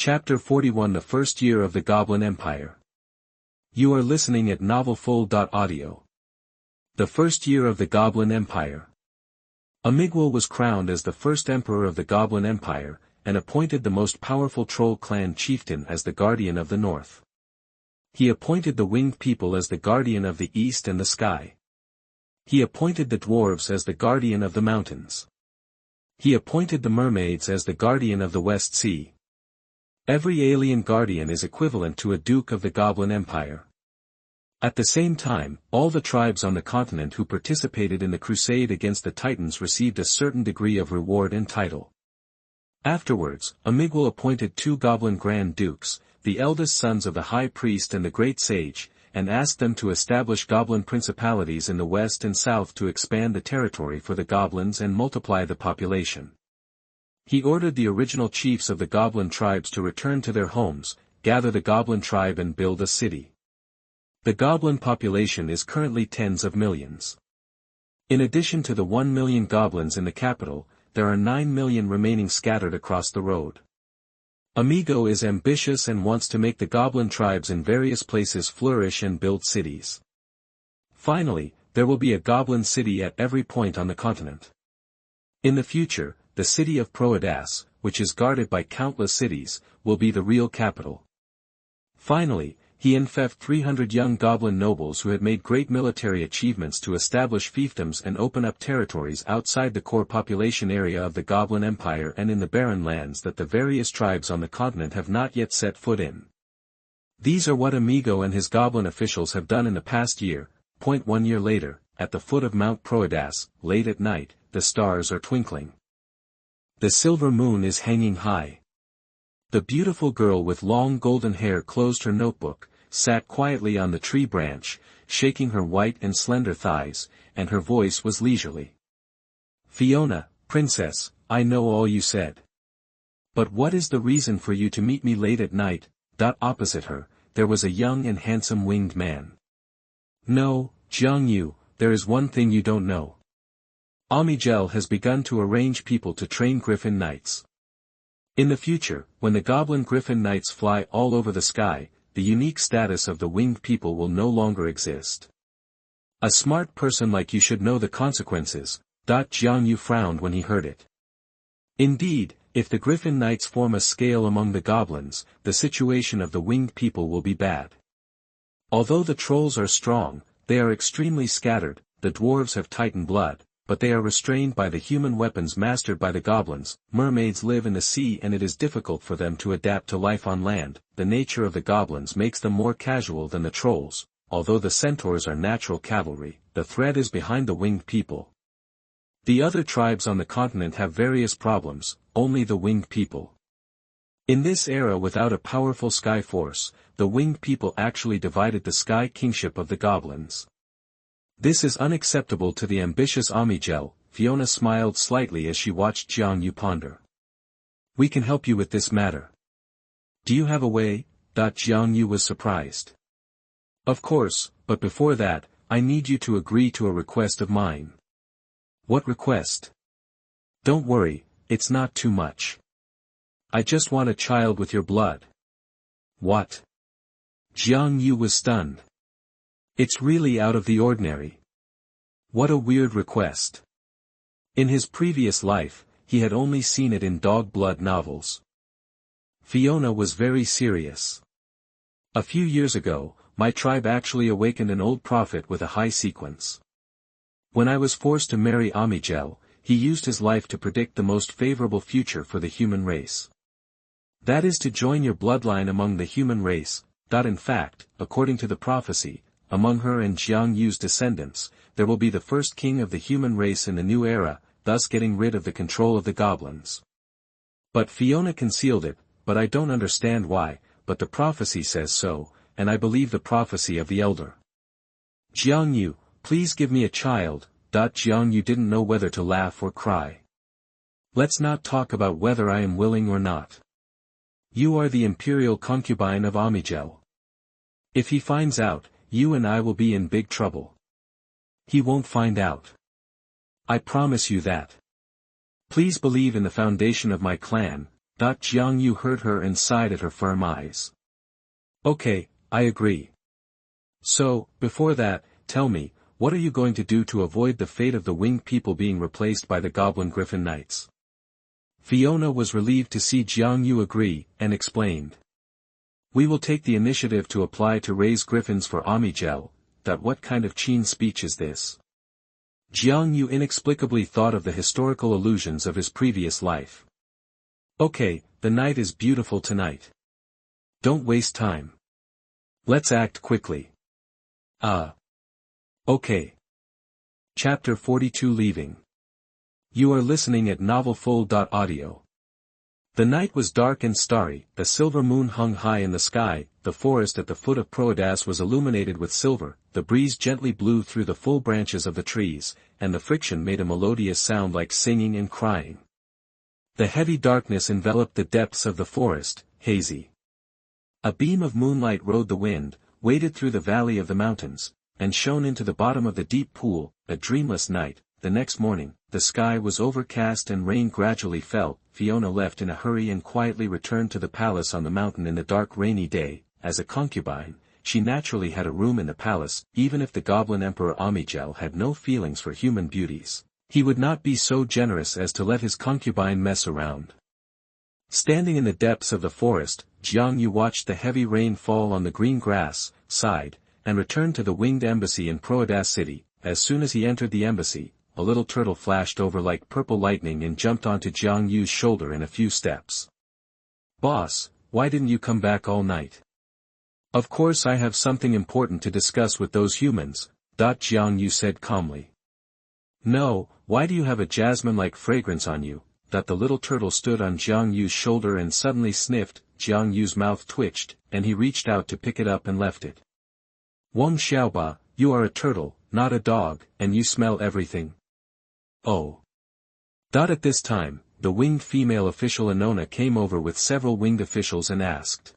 Chapter 41 The First Year of the Goblin Empire. You are listening at novelfull.audio. The First Year of the Goblin Empire. Amiguel was crowned as the first emperor of the Goblin Empire, and appointed the most powerful troll clan chieftain as the guardian of the north. He appointed the winged people as the guardian of the east and the sky. He appointed the dwarves as the guardian of the mountains. He appointed the mermaids as the guardian of the West Sea. Every alien guardian is equivalent to a duke of the Goblin Empire. At the same time, all the tribes on the continent who participated in the crusade against the Titans received a certain degree of reward and title. Afterwards, Amiguel appointed 2 goblin grand dukes, the eldest sons of the high priest and the great sage, and asked them to establish goblin principalities in the west and south to expand the territory for the goblins and multiply the population. He ordered the original chiefs of the goblin tribes to return to their homes, gather the goblin tribe and build a city. The goblin population is currently tens of millions. In addition to the 1 million goblins in the capital, there are 9 million remaining scattered across the road. Amiguel is ambitious and wants to make the goblin tribes in various places flourish and build cities. Finally, there will be a goblin city at every point on the continent. In the future, the city of Proadas, which is guarded by countless cities, will be the real capital. Finally, he enfeoffed 300 young goblin nobles who had made great military achievements to establish fiefdoms and open up territories outside the core population area of the Goblin Empire and in the barren lands that the various tribes on the continent have not yet set foot in. These are what Amiguel and his goblin officials have done in the past year. 1 year later, at the foot of Mount Proadas, late at night, the stars are twinkling. The silver moon is hanging high. The beautiful girl with long golden hair closed her notebook, sat quietly on the tree branch, shaking her white and slender thighs, and her voice was leisurely. "Fiona, princess, I know all you said. But what is the reason for you to meet me late at night?" Opposite her, there was a young and handsome winged man. "No, Xuanhuan, there is one thing you don't know. Amiguel has begun to arrange people to train Griffin Knights. In the future, when the Goblin Griffin Knights fly all over the sky, the unique status of the winged people will no longer exist. A smart person like you should know the consequences." Xuanhuan frowned when he heard it. Indeed, if the Griffin Knights form a scale among the goblins, the situation of the winged people will be bad. Although the trolls are strong, they are extremely scattered, the dwarves have Titan blood, but they are restrained by the human weapons mastered by the goblins. Mermaids live in the sea and it is difficult for them to adapt to life on land. The nature of the goblins makes them more casual than the trolls. Although the centaurs are natural cavalry, the threat is behind the winged people. The other tribes on the continent have various problems, only the winged people. In this era without a powerful sky force, the winged people actually divided the sky kingship of the goblins. This is unacceptable to the ambitious Amiguel. Fiona smiled slightly as she watched Xuanhuan ponder. "We can help you with this matter. Do you have a way?" Xuanhuan was surprised. "Of course, but before that, I need you to agree to a request of mine." "What request?" "Don't worry, it's not too much. I just want a child with your blood." "What?" Xuanhuan was stunned. "It's really out of the ordinary. What a weird request." In his previous life, he had only seen it in dog blood novels. Fiona was very serious. "A few years ago, my tribe actually awakened an old prophet with a high sequence. When I was forced to marry Amiguel, he used his life to predict the most favorable future for the human race. That is to join your bloodline among the human race. In fact, according to the prophecy, among her and Xuanhuan's descendants, there will be the first king of the human race in the new era, thus getting rid of the control of the goblins." But Fiona concealed it. "But I don't understand why, but the prophecy says so, and I believe the prophecy of the elder." "Xuanhuan, please give me a child." Xuanhuan didn't know whether to laugh or cry. "Let's not talk about whether I am willing or not. You are the imperial concubine of Amiguel. If he finds out, you and I will be in big trouble." "He won't find out. I promise you that. Please believe in the foundation of my clan." Jiang Yu heard her and sighed at her firm eyes. Okay, I agree. So, before that, tell me, what are you going to do to avoid the fate of the winged people being replaced by the Goblin Griffin Knights? Fiona was relieved to see Jiang Yu agree, and explained. We will take the initiative to apply to raise griffins for Amiguel. What kind of Qin speech is this? Jiang Yu inexplicably thought of the historical allusions of his previous life. Okay, the night is beautiful tonight. Don't waste time. Let's act quickly. Okay. Chapter 42 Leaving. You are listening at novelfull.audio. The night was dark and starry, the silver moon hung high in the sky, the forest at the foot of Proadas was illuminated with silver, the breeze gently blew through the full branches of the trees, and the friction made a melodious sound like singing and crying. The heavy darkness enveloped the depths of the forest, hazy. A beam of moonlight rode the wind, waded through the valley of the mountains, and shone into the bottom of the deep pool. A dreamless night. The next morning, the sky was overcast and rain gradually fell. Fiona left in a hurry and quietly returned to the palace on the mountain in the dark rainy day. As a concubine, she naturally had a room in the palace. Even if the Goblin Emperor Amiguel had no feelings for human beauties, he would not be so generous as to let his concubine mess around. Standing in the depths of the forest, Jiang Yu watched the heavy rain fall on the green grass, sighed, and returned to the winged embassy in Proadas City. As soon as he entered the embassy, a little turtle flashed over like purple lightning and jumped onto Jiang Yu's shoulder in a few steps. Boss, why didn't you come back all night? Of course I have something important to discuss with those humans, Jiang Yu said calmly. No, why do you have a jasmine-like fragrance on you? The little turtle stood on Jiang Yu's shoulder and suddenly sniffed. Jiang Yu's mouth twitched, and he reached out to pick it up and left it. Wang Xiaoba, you are a turtle, not a dog, and you smell everything. Oh. At this time, the winged female official Anona came over with several winged officials and asked.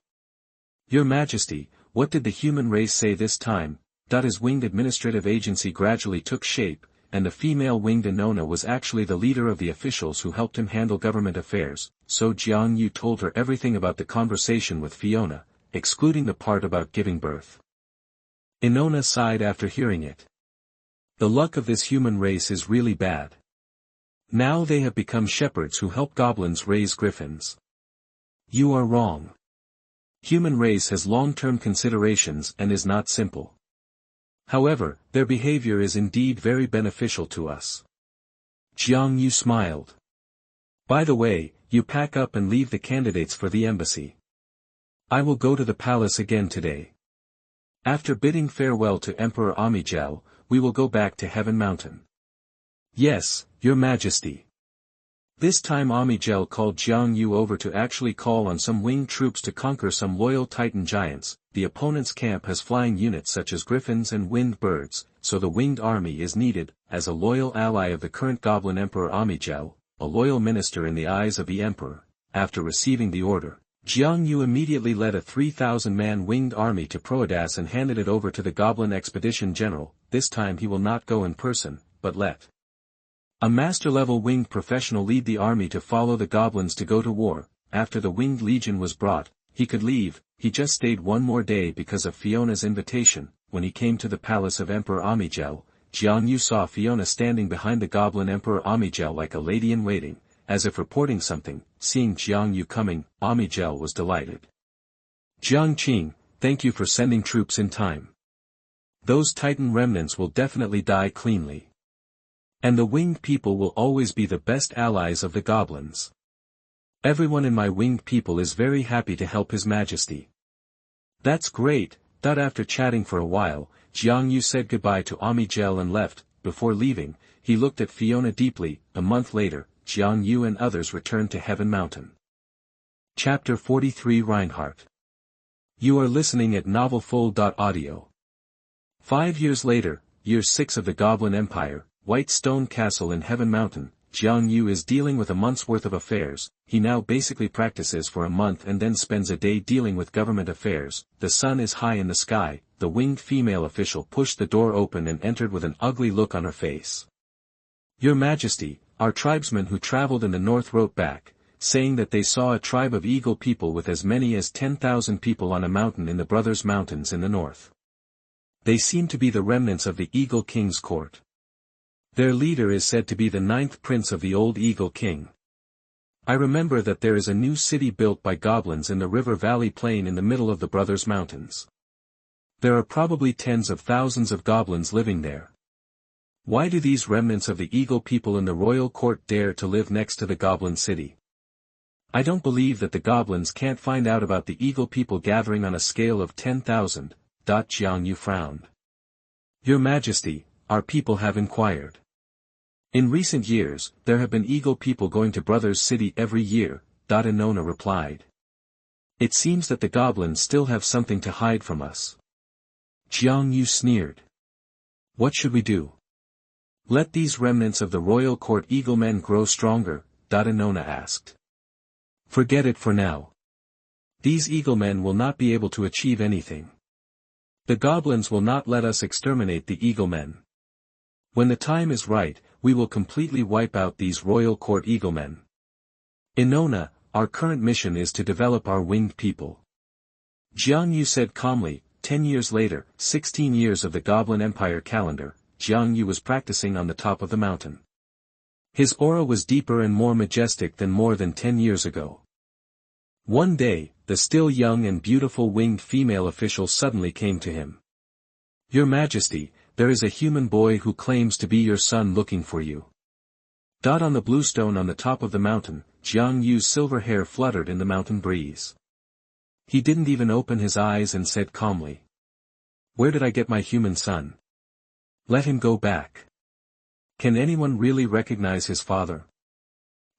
Your Majesty, what did the human race say this time? His winged administrative agency gradually took shape, and the female winged Anona was actually the leader of the officials who helped him handle government affairs, so Jiang Yu told her everything about the conversation with Fiona, excluding the part about giving birth. Anona sighed after hearing it. The luck of this human race is really bad. Now they have become shepherds who help goblins raise griffins. You are wrong. Human race has long-term considerations and is not simple. However, their behavior is indeed very beneficial to us. Jiang Yu smiled. By the way, you pack up and leave the candidates for the embassy. I will go to the palace again today. After bidding farewell to Emperor Amiguel, we will go back to Heaven Mountain. Yes, Your Majesty. This time Amiguel called Jiang Yu over to actually call on some winged troops to conquer some loyal Titan giants. The opponent's camp has flying units such as griffins and winged birds, so the winged army is needed. As a loyal ally of the current Goblin Emperor Amiguel, a loyal minister in the eyes of the Emperor, after receiving the order, Jiang Yu immediately led a 3,000-man winged army to Proadas and handed it over to the Goblin Expedition General. This time he will not go in person, but let a master-level winged professional lead the army to follow the goblins to go to war. After the winged legion was brought, he could leave. He just stayed one more day because of Fiona's invitation. When he came to the palace of Emperor Amiguel, Jiang Yu saw Fiona standing behind the Goblin Emperor Amiguel like a lady-in-waiting, as if reporting something. Seeing Jiang Yu coming, Amiguel was delighted. Jiang Qing, thank you for sending troops in time. Those Titan remnants will definitely die cleanly. And the winged people will always be the best allies of the goblins. Everyone in my winged people is very happy to help His Majesty. That's great. After chatting for a while, Jiang Yu said goodbye to Amiguel and left. Before leaving, he looked at Fiona deeply. A month later, Jiang Yu and others returned to Heaven Mountain. Chapter 43 Reinhardt. You are listening at novelfull.audio. 5 years later, year 6 of the Goblin Empire, White Stone Castle in Heaven Mountain. Jiang Yu is dealing with a month's worth of affairs. He now basically practices for a month and then spends a day dealing with government affairs. The sun is high in the sky. The winged female official pushed the door open and entered with an ugly look on her face. Your Majesty, our tribesmen who traveled in the north wrote back, saying that they saw a tribe of eagle people with as many as 10,000 people on a mountain in the Brothers Mountains in the north. They seem to be the remnants of the Eagle King's court. Their leader is said to be the 9th prince of the old Eagle King. I remember that there is a new city built by goblins in the river valley plain in the middle of the Brothers Mountains. There are probably tens of thousands of goblins living there. Why do these remnants of the eagle people in the royal court dare to live next to the goblin city? I don't believe that the goblins can't find out about the eagle people gathering on a scale of 10,000, Xuanhuan frowned. Your Majesty, our people have inquired. In recent years, there have been eagle people going to Brothers City every year, Inona replied. It seems that the goblins still have something to hide from us. Xuanhuan sneered. What should we do? Let these remnants of the royal court eaglemen grow stronger, Inona asked. Forget it for now. These eaglemen will not be able to achieve anything. The goblins will not let us exterminate the eaglemen. When the time is right, we will completely wipe out these royal court eaglemen. Inona, our current mission is to develop our winged people. Xuanhuan said calmly. 10 years later, 16 years of the Goblin Empire calendar, Xuanhuan was practicing on the top of the mountain. His aura was deeper and more majestic than more than 10 years ago. One day, the still young and beautiful winged female official suddenly came to him. Your Majesty, there is a human boy who claims to be your son looking for you. On the bluestone on the top of the mountain, Xuanhuan's silver hair fluttered in the mountain breeze. He didn't even open his eyes and said calmly. Where did I get my human son? Let him go back. Can anyone really recognize his father?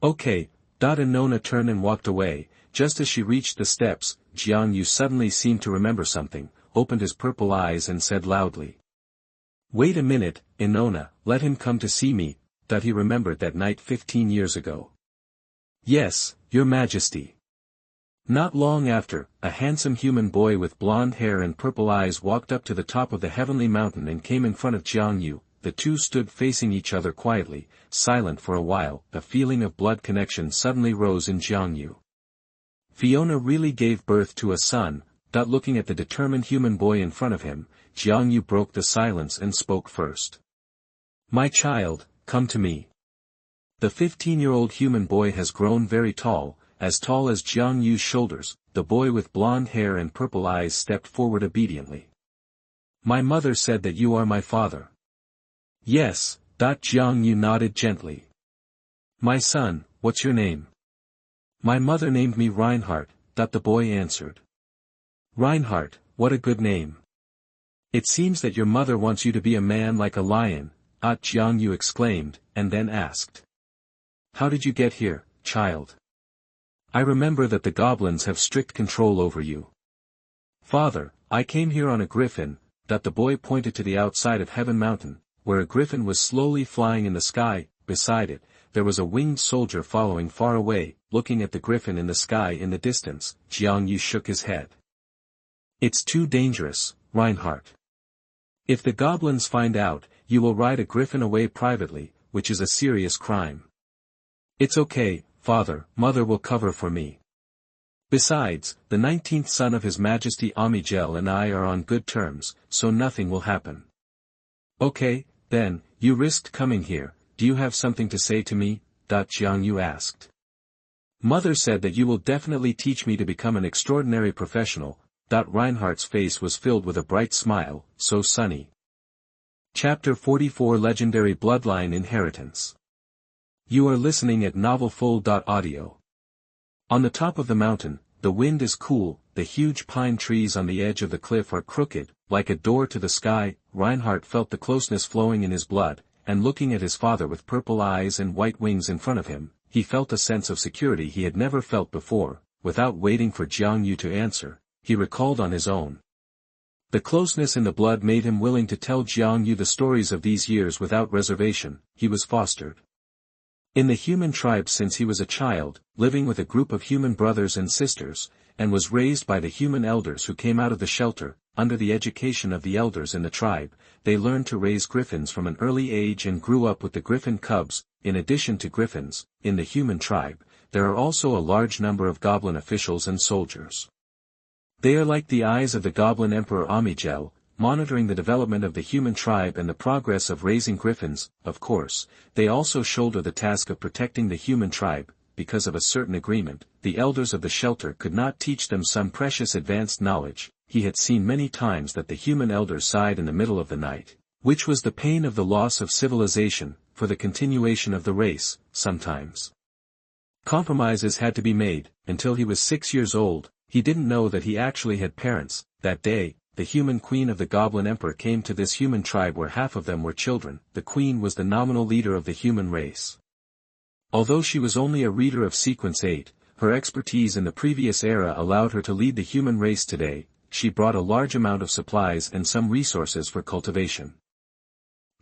Okay, Inona turned and walked away. Just as she reached the steps, Xuanhuan suddenly seemed to remember something, opened his purple eyes and said loudly. Wait a minute, Inona, let him come to see me, he remembered that night 15 years ago. Yes, Your Majesty. Not long after, a handsome human boy with blonde hair and purple eyes walked up to the top of the heavenly mountain and came in front of Xuanhuan. The two stood facing each other quietly, silent for a while. A feeling of blood connection suddenly rose in Xuanhuan. Fiona really gave birth to a son. Looking at the determined human boy in front of him, Xuanhuan broke the silence and spoke first. My child, come to me. The 15-year-old human boy has grown very tall, as Xuanhuan's shoulders. The boy with blonde hair and purple eyes stepped forward obediently. My mother said that you are my father. Yes, Xuanhuan nodded gently. My son, what's your name? My mother named me Reinhardt, the boy answered. Reinhardt, what a good name. It seems that your mother wants you to be a man like a lion, Xuanhuan exclaimed, and then asked. How did you get here, child? I remember that the goblins have strict control over you. Father, I came here on a griffin. The boy pointed to the outside of Heaven Mountain, where a griffin was slowly flying in the sky. Beside it, there was a winged soldier following far away. Looking at the griffin in the sky in the distance, Xuanhuan shook his head. It's too dangerous, Reinhardt. If the goblins find out, you will ride a griffin away privately, which is a serious crime. It's okay, Father, Mother will cover for me. Besides, the 19th son of His Majesty Amiguel and I are on good terms, so nothing will happen. Okay, then, you risked coming here. Do you have something to say to me? Xuanhuan asked. Mother said that you will definitely teach me to become an extraordinary professional. Reinhardt's face was filled with a bright smile, so sunny. Chapter 44 Legendary Bloodline Inheritance. You are listening at novelfull.audio. On the top of the mountain, the wind is cool, the huge pine trees on the edge of the cliff are crooked, like a door to the sky. Reinhardt felt the closeness flowing in his blood, and looking at his father with purple eyes and white wings in front of him, he felt a sense of security he had never felt before. Without waiting for Xuanhuan to answer, he recalled on his own. The closeness in the blood made him willing to tell Xuanhuan the stories of these years without reservation. He was fostered in the human tribe since he was a child, living with a group of human brothers and sisters, and was raised by the human elders who came out of the shelter. Under the education of the elders in the tribe, they learned to raise griffins from an early age and grew up with the griffin cubs. In addition to griffins, in the human tribe, there are also a large number of goblin officials and soldiers. They are like the eyes of the Goblin Emperor Amiguel, monitoring the development of the human tribe and the progress of raising griffins. Of course, they also shoulder the task of protecting the human tribe. Because of a certain agreement, the elders of the shelter could not teach them some precious advanced knowledge. He had seen many times that the human elders sighed in the middle of the night, which was the pain of the loss of civilization, for the continuation of the race. Sometimes compromises had to be made. Until he was 6 years old, he didn't know that he actually had parents. That day, the human queen of the Goblin Emperor came to this human tribe where half of them were children. The queen was the nominal leader of the human race. Although she was only a reader of Sequence 8, her expertise in the previous era allowed her to lead the human race today. She brought a large amount of supplies and some resources for cultivation.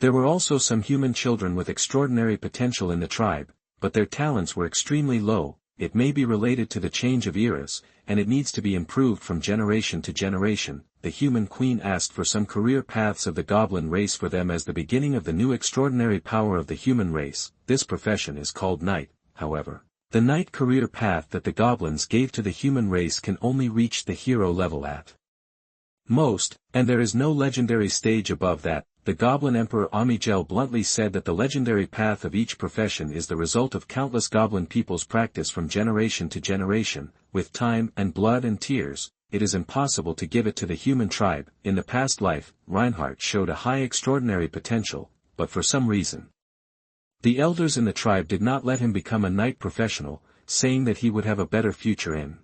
There were also some human children with extraordinary potential in the tribe, but their talents were extremely low. It may be related to the change of eras, and it needs to be improved from generation to generation. The human queen asked for some career paths of the goblin race for them as the beginning of the new extraordinary power of the human race. This profession is called knight. However, the knight career path that the goblins gave to the human race can only reach the hero level at most, and there is no legendary stage above that. The Goblin Emperor Amiguel bluntly said that the legendary path of each profession is the result of countless goblin people's practice from generation to generation. With time and blood and tears, it is impossible to give it to the human tribe. In the past life, Reinhardt showed a high extraordinary potential, but for some reason, the elders in the tribe did not let him become a knight professional, saying that he would have a better future in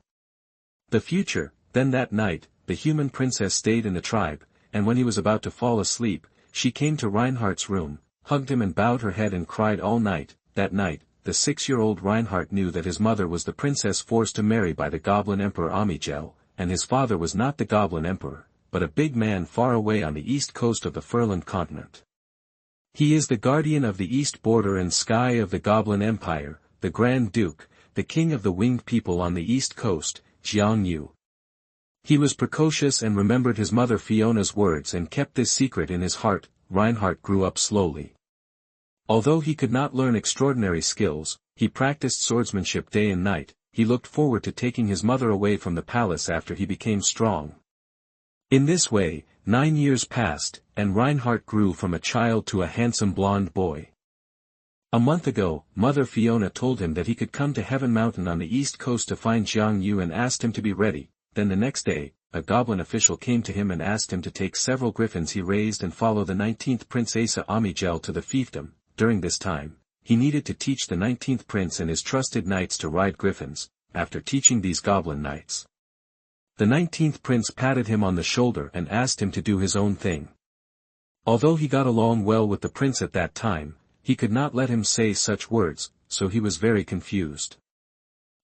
the future. Then that night, the human princess stayed in the tribe, and when he was about to fall asleep, she came to Reinhardt's room, hugged him and bowed her head and cried all night. That night, the 6-year-old Reinhardt knew that his mother was the princess forced to marry by the Goblin Emperor Amiguel, and his father was not the Goblin Emperor, but a big man far away on the east coast of the Furland continent. He is the guardian of the east border and sky of the Goblin Empire, the Grand Duke, the king of the winged people on the east coast, Xuanhuan. He was precocious and remembered his mother Fiona's words and kept this secret in his heart. Reinhardt grew up slowly. Although he could not learn extraordinary skills, he practiced swordsmanship day and night. He looked forward to taking his mother away from the palace after he became strong. In this way, 9 years passed, and Reinhardt grew from a child to a handsome blonde boy. A month ago, Mother Fiona told him that he could come to Heaven Mountain on the east coast to find Xuanhuan and asked him to be ready. Then the next day, a goblin official came to him and asked him to take several griffins he raised and follow the 19th Prince Asa Amiguel to the fiefdom. During this time, he needed to teach the 19th Prince and his trusted knights to ride griffins. After teaching these goblin knights, the 19th Prince patted him on the shoulder and asked him to do his own thing. Although he got along well with the prince at that time, he could not let him say such words, so he was very confused.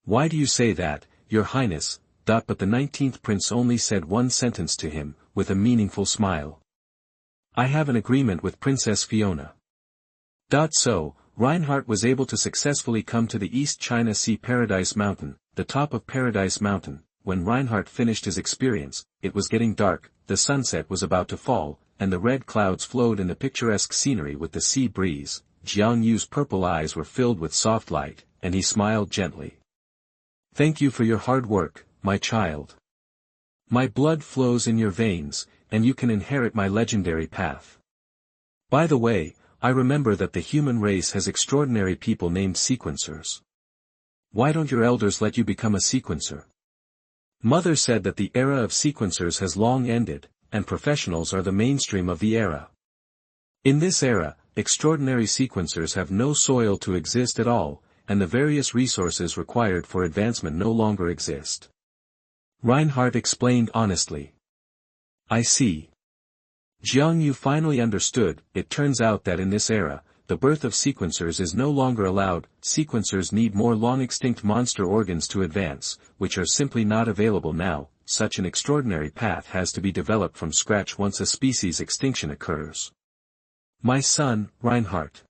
"Why do you say that, Your Highness?" But the 19th Prince only said one sentence to him, with a meaningful smile. "I have an agreement with Princess Fiona." So, Reinhardt was able to successfully come to the East China Sea Paradise Mountain, the top of Paradise Mountain. When Reinhardt finished his experience, it was getting dark, the sunset was about to fall, and the red clouds flowed in the picturesque scenery with the sea breeze. Xuanhuan's purple eyes were filled with soft light, and he smiled gently. "Thank you for your hard work, my child. My blood flows in your veins, and you can inherit my legendary path. By the way, I remember that the human race has extraordinary people named sequencers. Why don't your elders let you become a sequencer?" Mother said that the era of sequencers has long ended, and professionals are the mainstream of the era. In this era, extraordinary sequencers have no soil to exist at all, and the various resources required for advancement no longer exist. Reinhardt explained honestly. "I see." Xuanhuan finally understood. It turns out that in this era, the birth of sequencers is no longer allowed. Sequencers need more long-extinct monster organs to advance, which are simply not available now. Such an extraordinary path has to be developed from scratch once a species extinction occurs. "My son, Reinhardt.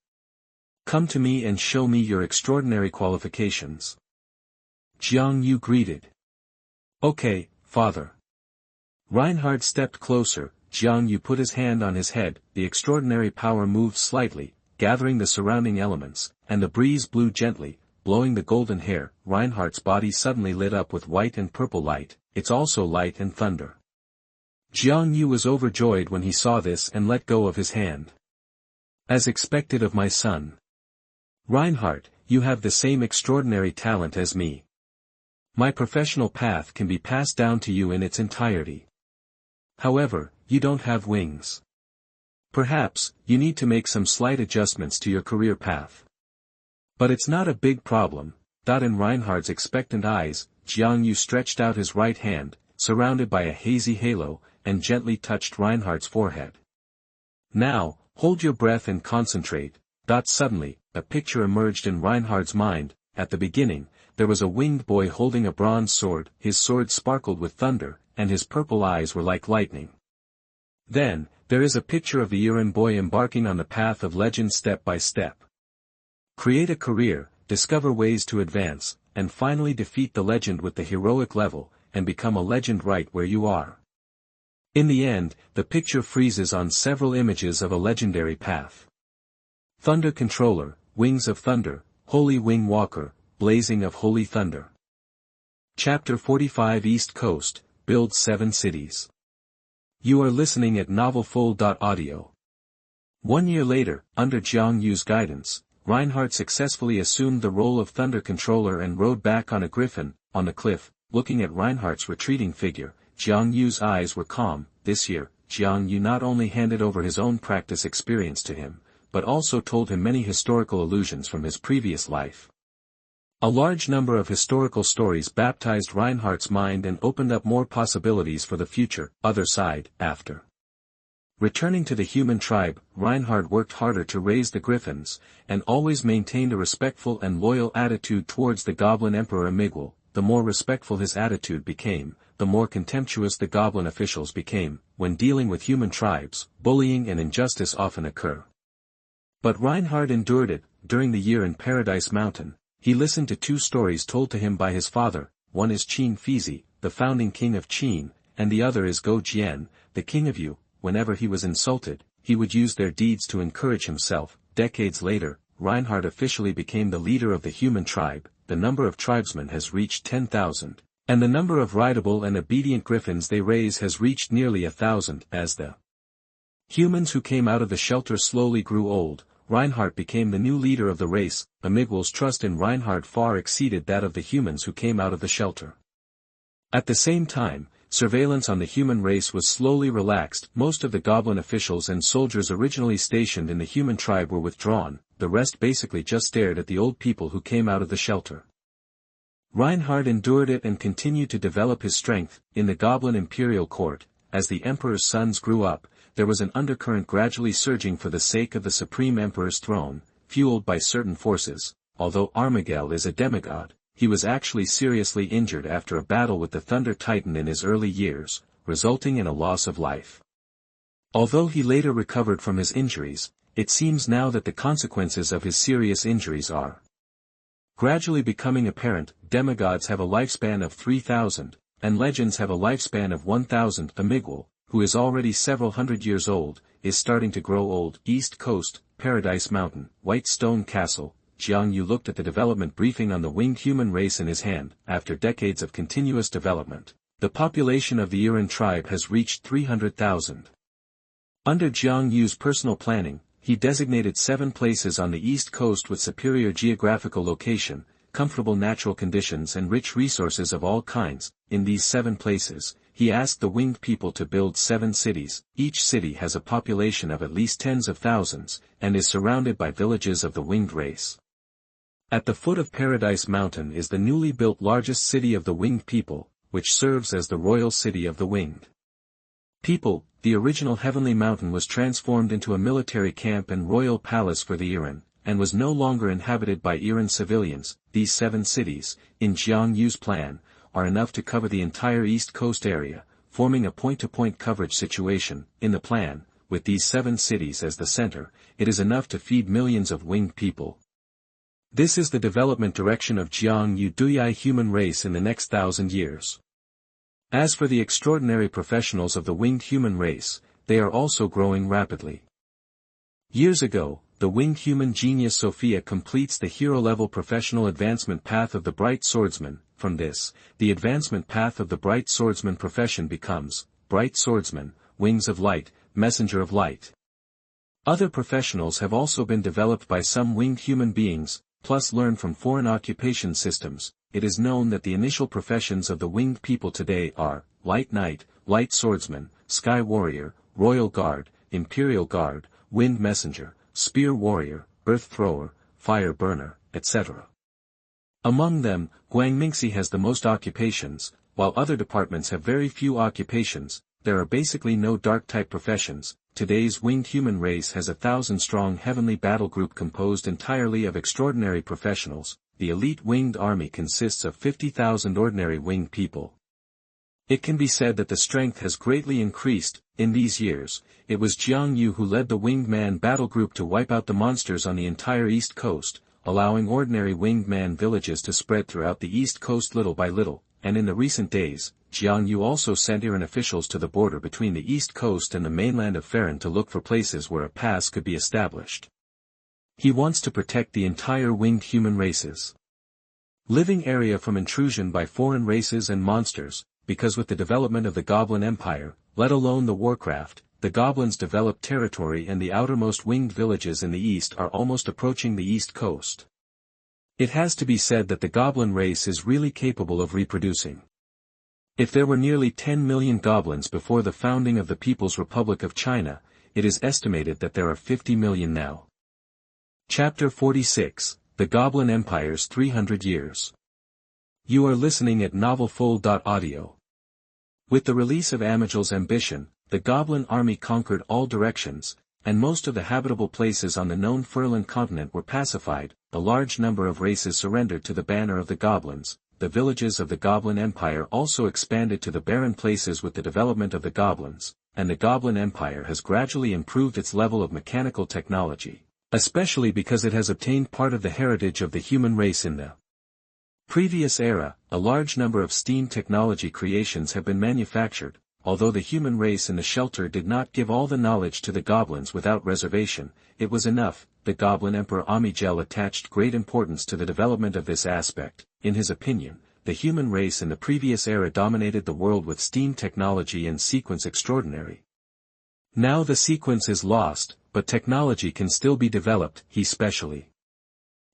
Come to me and show me your extraordinary qualifications." Xuanhuan greeted. "Okay, father." Reinhardt stepped closer. Xuanhuan put his hand on his head. The extraordinary power moved slightly, gathering the surrounding elements, and the breeze blew gently. blowing the golden hair. Reinhardt's body suddenly lit up with white and purple light, it's also light and thunder. Xiangyu was overjoyed when he saw this and let go of his hand. As expected of my son. Reinhardt, you have the same extraordinary talent as me. My professional path can be passed down to you in its entirety. However, you don't have wings. Perhaps, you need to make some slight adjustments to your career path. But it's not a big problem. In Reinhardt's expectant eyes, Xiangyu stretched out his right hand, surrounded by a hazy halo, and gently touched Reinhardt's forehead. Now, hold your breath and concentrate. Suddenly, a picture emerged in Reinhardt's mind. At the beginning, there was a winged boy holding a bronze sword, his sword sparkled with thunder, and his purple eyes were like lightning. Then, there is a picture of the Iran boy embarking on the path of legend step by step. Create a career, discover ways to advance, and finally defeat the legend with the heroic level, and become a legend right where you are. In the end, the picture freezes on several images of a legendary path. Thunder Controller, Wings of Thunder, Holy Wing Walker, Blazing of Holy Thunder. Chapter 45 East Coast, Build 7 Cities. You are listening at novelfull.audio. 1 year later, under Xiangyu's guidance, Reinhardt successfully assumed the role of Thunder Controller and rode back on a griffin, on the cliff. Looking at Reinhardt's retreating figure, Xiangyu's eyes were calm. This year, Xiangyu not only handed over his own practice experience to him, but also told him many historical allusions from his previous life. A large number of historical stories baptized Reinhardt's mind and opened up more possibilities for the future. Other side, after returning to the human tribe, Reinhardt worked harder to raise the griffins, and always maintained a respectful and loyal attitude towards the Goblin Emperor Amiguel. The more respectful his attitude became, the more contemptuous the Goblin officials became. When dealing with human tribes, bullying and injustice often occur. But Reinhardt endured it. During the year in Paradise Mountain, he listened to 2 stories told to him by his father. One is Qin Fizi, the founding king of Qin, and the other is Go Jian, the king of Yu. Whenever he was insulted, he would use their deeds to encourage himself. Decades later, Reinhardt officially became the leader of the human tribe. The number of tribesmen has reached 10,000, and the number of rideable and obedient griffins they raise has reached nearly 1,000. As the humans who came out of the shelter slowly grew old, Reinhardt became the new leader of the race. Amiguel's trust in Reinhardt far exceeded that of the humans who came out of the shelter. At the same time, surveillance on the human race was slowly relaxed. Most of the Goblin officials and soldiers originally stationed in the human tribe were withdrawn. The rest basically just stared at the old people who came out of the shelter. Reinhardt endured it and continued to develop his strength. In the Goblin Imperial Court, as the Emperor's sons grew up, there was an undercurrent gradually surging for the sake of the Supreme Emperor's throne, fueled by certain forces. Although Amiguel is a demigod, he was actually seriously injured after a battle with the Thunder Titan in his early years, resulting in a loss of life. Although he later recovered from his injuries, it seems now that the consequences of his serious injuries are gradually becoming apparent. Demigods have a lifespan of 3,000, and legends have a lifespan of 1,000. Amiguel, who is already several hundred years old, is starting to grow old. East Coast, Paradise Mountain, White Stone Castle. Xiangyu looked at the development briefing on the winged human race in his hand. After decades of continuous development, the population of the Iran tribe has reached 300,000. Under Xiangyu's personal planning, he designated 7 places on the East Coast with superior geographical location, comfortable natural conditions and rich resources of all kinds. In these 7 places, he asked the winged people to build 7 cities. Each city has a population of at least tens of thousands, and is surrounded by villages of the winged race. At the foot of Paradise Mountain is the newly built largest city of the winged people, which serves as the royal city of the winged people. The original heavenly mountain was transformed into a military camp and royal palace for the Iran, and was no longer inhabited by Iran civilians. These 7 cities, in Xiangyu's plan, are enough to cover the entire East Coast area, forming a point-to-point coverage situation. In the plan, with these 7 cities as the center, it is enough to feed millions of winged people. This is the development direction of Xiangyu Duyai human race in the next 1,000 years. As for the extraordinary professionals of the winged human race, they are also growing rapidly. Years ago, the winged human genius Sophia completes the hero-level professional advancement path of the Bright Swordsman. From this, the advancement path of the Bright Swordsman profession becomes, Bright Swordsman, Wings of Light, Messenger of Light. Other professionals have also been developed by some winged human beings, plus learned from foreign occupation systems. It is known that the initial professions of the winged people today are, Light Knight, Light Swordsman, Sky Warrior, Royal Guard, Imperial Guard, Wind Messenger, Spear Warrior, Earth Thrower, Fire Burner, etc. Among them, Guangmingxi has the most occupations, while other departments have very few occupations. There are basically no dark-type professions. Today's winged human race has 1,000-strong heavenly battle group composed entirely of extraordinary professionals. The elite winged army consists of 50,000 ordinary winged people. It can be said that the strength has greatly increased. In these years, it was Jiang Yu who led the winged man battle group to wipe out the monsters on the entire east coast, allowing ordinary winged man villages to spread throughout the east coast little by little, and in the recent days, Jiang Yu also sent Iran officials to the border between the east coast and the mainland of Farron to look for places where a pass could be established. He wants to protect the entire winged human races living area from intrusion by foreign races and monsters, because with the development of the Goblin Empire, let alone the Warcraft, the goblins developed territory and the outermost winged villages in the east are almost approaching the east coast. It has to be said that the goblin race is really capable of reproducing. If there were nearly 10 million goblins before the founding of the People's Republic of China, it is estimated that there are 50 million now. Chapter 46, The Goblin Empire's 300 Years. You are listening at novelfull.audio. With the release of Amiguel's ambition, the Goblin army conquered all directions, and most of the habitable places on the known Furlan continent were pacified. A large number of races surrendered to the banner of the goblins. The villages of the Goblin Empire also expanded to the barren places with the development of the goblins, and the Goblin Empire has gradually improved its level of mechanical technology, especially because it has obtained part of the heritage of the human race in the previous era. A large number of steam technology creations have been manufactured. Although the human race in the shelter did not give all the knowledge to the goblins without reservation, it was enough. The Goblin Emperor Amiguel attached great importance to the development of this aspect. In his opinion, the human race in the previous era dominated the world with steam technology and sequence extraordinary. Now the sequence is lost, but technology can still be developed. He specially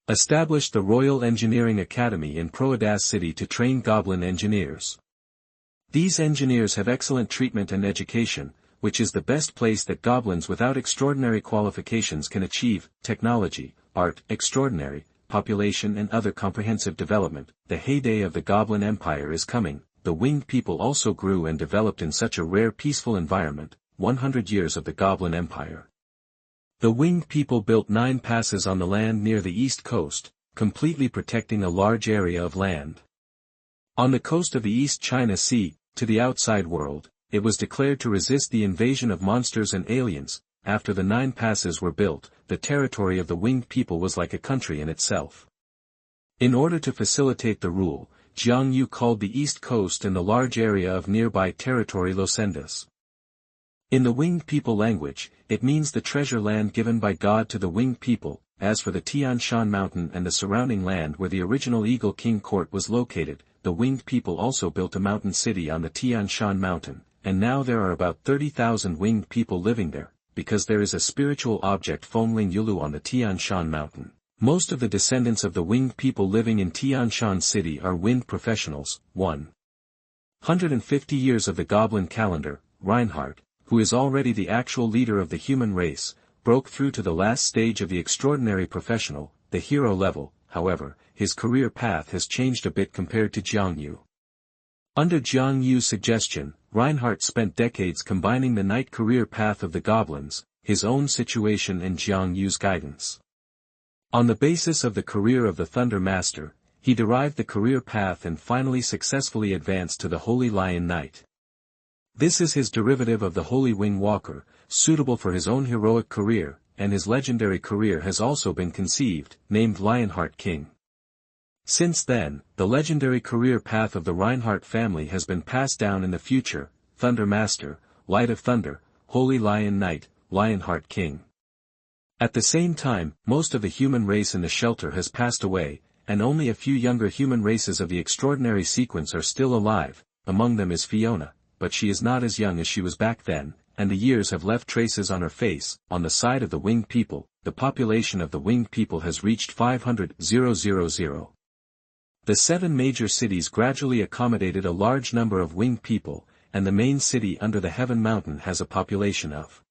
established the Royal Engineering Academy in Proadas City to train goblin engineers. These engineers have excellent treatment and education, which is the best place that goblins without extraordinary qualifications can achieve: technology, art, extraordinary, population and other comprehensive development. The heyday of the Goblin Empire is coming. The winged people also grew and developed in such a rare peaceful environment. 100 years of the Goblin Empire. The winged people built 9 passes on the land near the east coast, completely protecting a large area of land. On the coast of the East China Sea, to the outside world, it was declared to resist the invasion of monsters and aliens. After the 9 passes were built, the territory of the winged people was like a country in itself. In order to facilitate the rule, Jiang Yu called the east coast and the large area of nearby territory Losendas. In the winged people language, it means the treasure land given by God to the winged people. As for the Tian Shan Mountain and the surrounding land where the original Eagle King Court was located, the winged people also built a mountain city on the Tian Shan Mountain, and now there are about 30,000 winged people living there, because there is a spiritual object Fengling Yulu on the Tian Shan Mountain. Most of the descendants of the winged people living in Tian Shan City are wind professionals. 150 years of the Goblin calendar. Reinhardt, who is already the actual leader of the human race, broke through to the last stage of the extraordinary professional, the hero level. However, his career path has changed a bit compared to Jiang Yu. Under Jiang Yu's suggestion, Reinhardt spent decades combining the knight career path of the goblins, his own situation and Jiang Yu's guidance. On the basis of the career of the Thunder Master, he derived the career path and finally successfully advanced to the Holy Lion Knight. This is his derivative of the Holy Wing Walker, suitable for his own heroic career, and his legendary career has also been conceived, named Lionheart King. Since then, the legendary career path of the Reinhardt family has been passed down in the future: Thunder Master, Light of Thunder, Holy Lion Knight, Lionheart King. At the same time, most of the human race in the shelter has passed away, and only a few younger human races of the extraordinary sequence are still alive. Among them is Fiona, but she is not as young as she was back then, and the years have left traces on her face. On the side of the winged people, the population of the winged people has reached 500,000. The 7 major cities gradually accommodated a large number of winged people, and the main city under the Heaven Mountain has a population of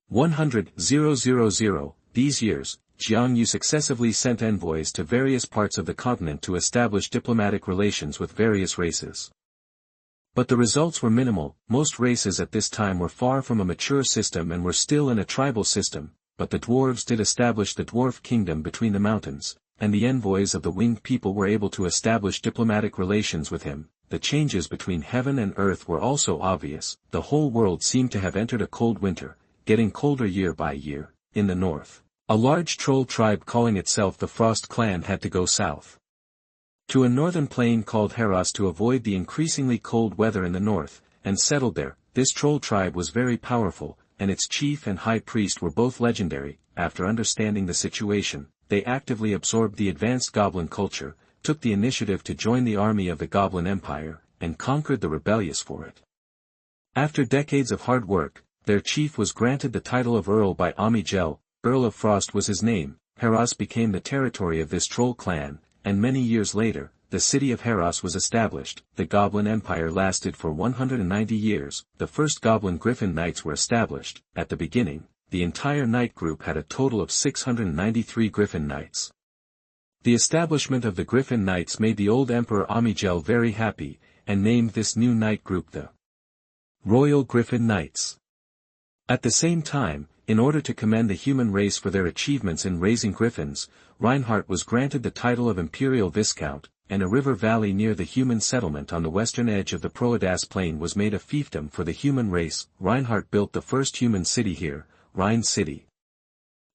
100,000. These years, Xiangyu successively sent envoys to various parts of the continent to establish diplomatic relations with various races. But the results were minimal. Most races at this time were far from a mature system and were still in a tribal system, but the dwarves did establish the dwarf kingdom between the mountains, and the envoys of the winged people were able to establish diplomatic relations with him. The changes between heaven and earth were also obvious. The whole world seemed to have entered a cold winter, getting colder year by year. In the north, a large troll tribe calling itself the Frost Clan had to go south to a northern plain called Heros to avoid the increasingly cold weather in the north, and settled there. This troll tribe was very powerful, and its chief and high priest were both legendary. After understanding the situation, they actively absorbed the advanced goblin culture, took the initiative to join the army of the Goblin Empire, and conquered the rebellious for it. After decades of hard work, their chief was granted the title of Earl by Amiguel. Earl of Frost was his name. Heros became the territory of this troll clan, and many years later, the city of Heros was established. The Goblin Empire lasted for 190 years. The first Goblin Griffin Knights were established. At the beginning, the entire knight group had a total of 693 Griffin Knights. The establishment of the Griffin Knights made the old Emperor Amiguel very happy, and named this new knight group the Royal Griffin Knights. At the same time, in order to commend the human race for their achievements in raising griffins, Reinhardt was granted the title of Imperial Viscount, and a river valley near the human settlement on the western edge of the Proadas Plain was made a fiefdom for the human race. Reinhardt built the first human city here, Rhine City.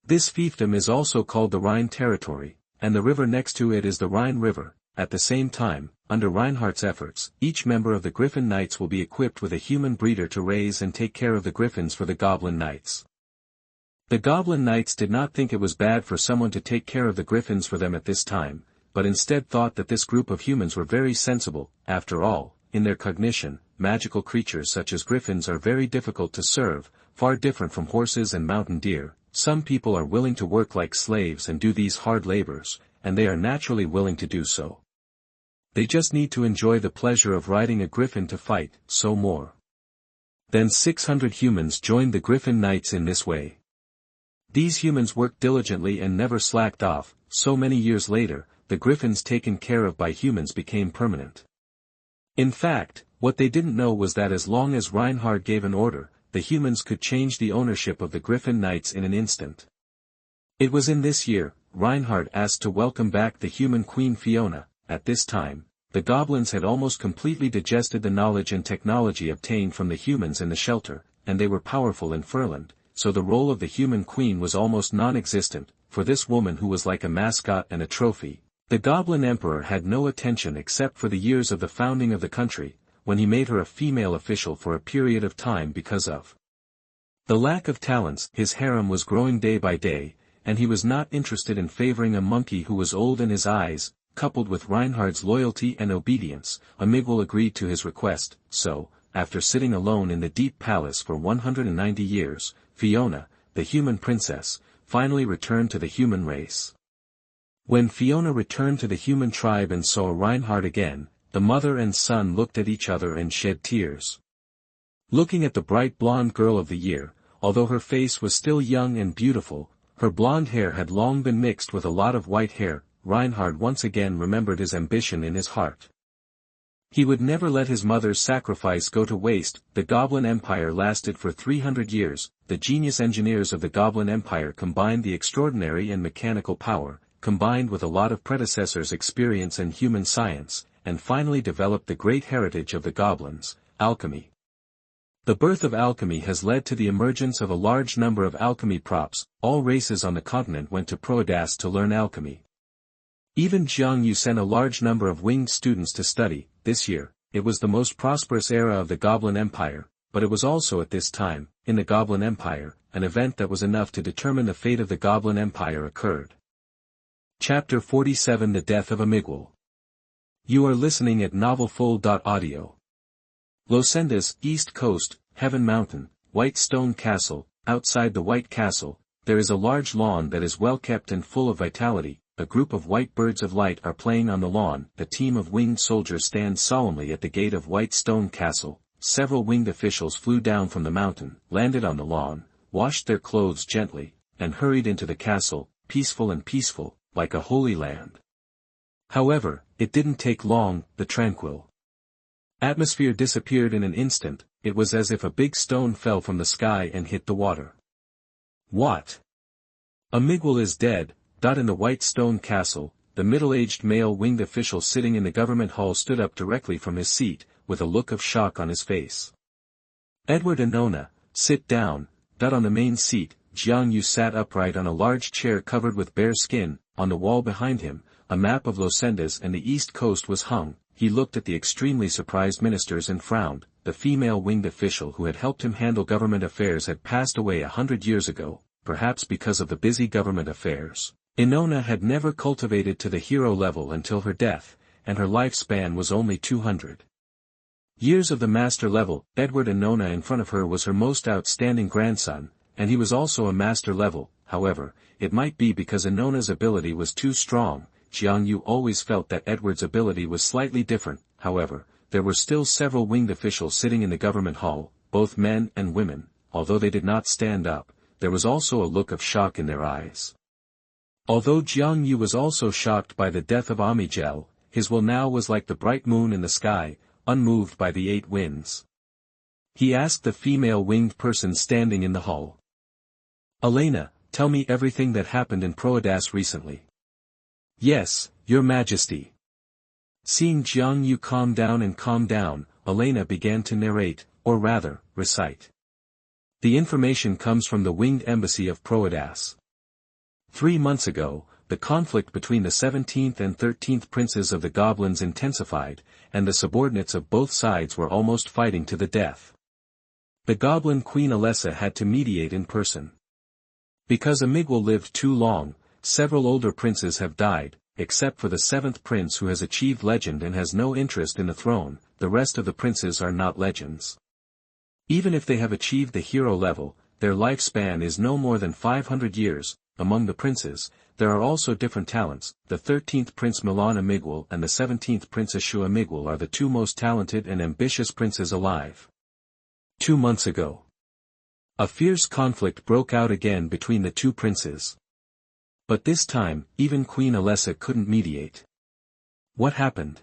This fiefdom is also called the Rhine Territory, and the river next to it is the Rhine River. At the same time, under Reinhardt's efforts, each member of the Griffin Knights will be equipped with a human breeder to raise and take care of the griffins for the Goblin Knights. The Goblin Knights did not think it was bad for someone to take care of the griffins for them at this time, but instead thought that this group of humans were very sensible. After all, in their cognition, magical creatures such as griffins are very difficult to serve, far different from horses and mountain deer. Some people are willing to work like slaves and do these hard labors, and they are naturally willing to do so. They just need to enjoy the pleasure of riding a griffin to fight. So more than 600 humans joined the Griffin Knights in this way. These humans worked diligently and never slacked off. So many years later, the griffins taken care of by humans became permanent. In fact, what they didn't know was that as long as Reinhardt gave an order, the humans could change the ownership of the Griffin Knights in an instant. It was in this year, Reinhardt asked to welcome back the human queen Fiona. At this time, the goblins had almost completely digested the knowledge and technology obtained from the humans in the shelter, and they were powerful in Furland, so the role of the human queen was almost non-existent. For this woman who was like a mascot and a trophy, the Goblin Emperor had no attention except for the years of the founding of the country, when he made her a female official for a period of time because of the lack of talents. His harem was growing day by day, and he was not interested in favoring a monkey who was old in his eyes. Coupled with Reinhardt's loyalty and obedience, Amiguel agreed to his request. So, after sitting alone in the deep palace for 190 years, Fiona, the human princess, finally returned to the human race. When Fiona returned to the human tribe and saw Reinhardt again, the mother and son looked at each other and shed tears. Looking at the bright blonde girl of the year, although her face was still young and beautiful, her blonde hair had long been mixed with a lot of white hair. Reinhardt once again remembered his ambition in his heart. He would never let his mother's sacrifice go to waste. The Goblin Empire lasted for 300 years. The genius engineers of the Goblin Empire combined the extraordinary and mechanical power, combined with a lot of predecessors' experience and human science, and finally developed the great heritage of the goblins, alchemy. The birth of alchemy has led to the emergence of a large number of alchemy props. All races on the continent went to Proadas to learn alchemy. Even Xiangyu sent a large number of winged students to study. This year, it was the most prosperous era of the Goblin Empire. but it was also at this time, in the Goblin Empire, an event that was enough to determine the fate of the Goblin Empire occurred. Chapter 47 The Death of Amiguel. You are listening at novelfull.audio. Losenda's East Coast, Heaven Mountain, White Stone Castle. Outside the White Castle, there is a large lawn that is well kept and full of vitality. A group of white birds of light are playing on the lawn. A team of winged soldiers stands solemnly at the gate of White Stone Castle. Several winged officials flew down from the mountain, landed on the lawn, washed their clothes gently, and hurried into the castle, peaceful, like a holy land. However, it didn't take long. The tranquil atmosphere disappeared in an instant. It was as if a big stone fell from the sky and hit the water. What? Amiguel is dead. In the White Stone Castle, the middle-aged male winged official sitting in the government hall stood up directly from his seat, with a look of shock on his face. Edward and Nona, sit down. On the main seat, Xuanhuan sat upright on a large chair covered with bear skin. On the wall behind him, a map of Losenda's and the East Coast was hung. He looked at the extremely surprised ministers and frowned. The female winged official who had helped him handle government affairs had passed away 100 years ago, perhaps because of the busy government affairs. Inona had never cultivated to the hero level until her death, and her lifespan was only 200 years of the master level. Edward Inona in front of her was her most outstanding grandson, and he was also a master level. However, it might be because Inona's ability was too strong. Xuanhuan always felt that Edward's ability was slightly different. However, there were still several winged officials sitting in the government hall, both men and women. Although they did not stand up, there was also a look of shock in their eyes. Although Xuanhuan was also shocked by the death of Amiguel, his will now was like the bright moon in the sky, unmoved by the 8 winds. He asked the female winged person standing in the hall. Elena, tell me everything that happened in Proadas recently. Yes, Your Majesty. Seeing Xuanhuan calm down, Elena began to narrate, or rather, recite. The information comes from the winged embassy of Proadas. 3 months ago, the conflict between the 17th and 13th princes of the goblins intensified, and the subordinates of both sides were almost fighting to the death. The goblin queen Alessa had to mediate in person. Because Amiguel lived too long, several older princes have died, except for the 7th prince who has achieved legend and has no interest in the throne. The rest of the princes are not legends. Even if they have achieved the hero level, their lifespan is no more than 500 years. Among the princes, there are also different talents. The 13th prince Milan Amiguel and the 17th prince Ashu Amiguel are the 2 most talented and ambitious princes alive. 2 months ago, a fierce conflict broke out again between the 2 princes. But this time, even Queen Alessa couldn't mediate. What happened?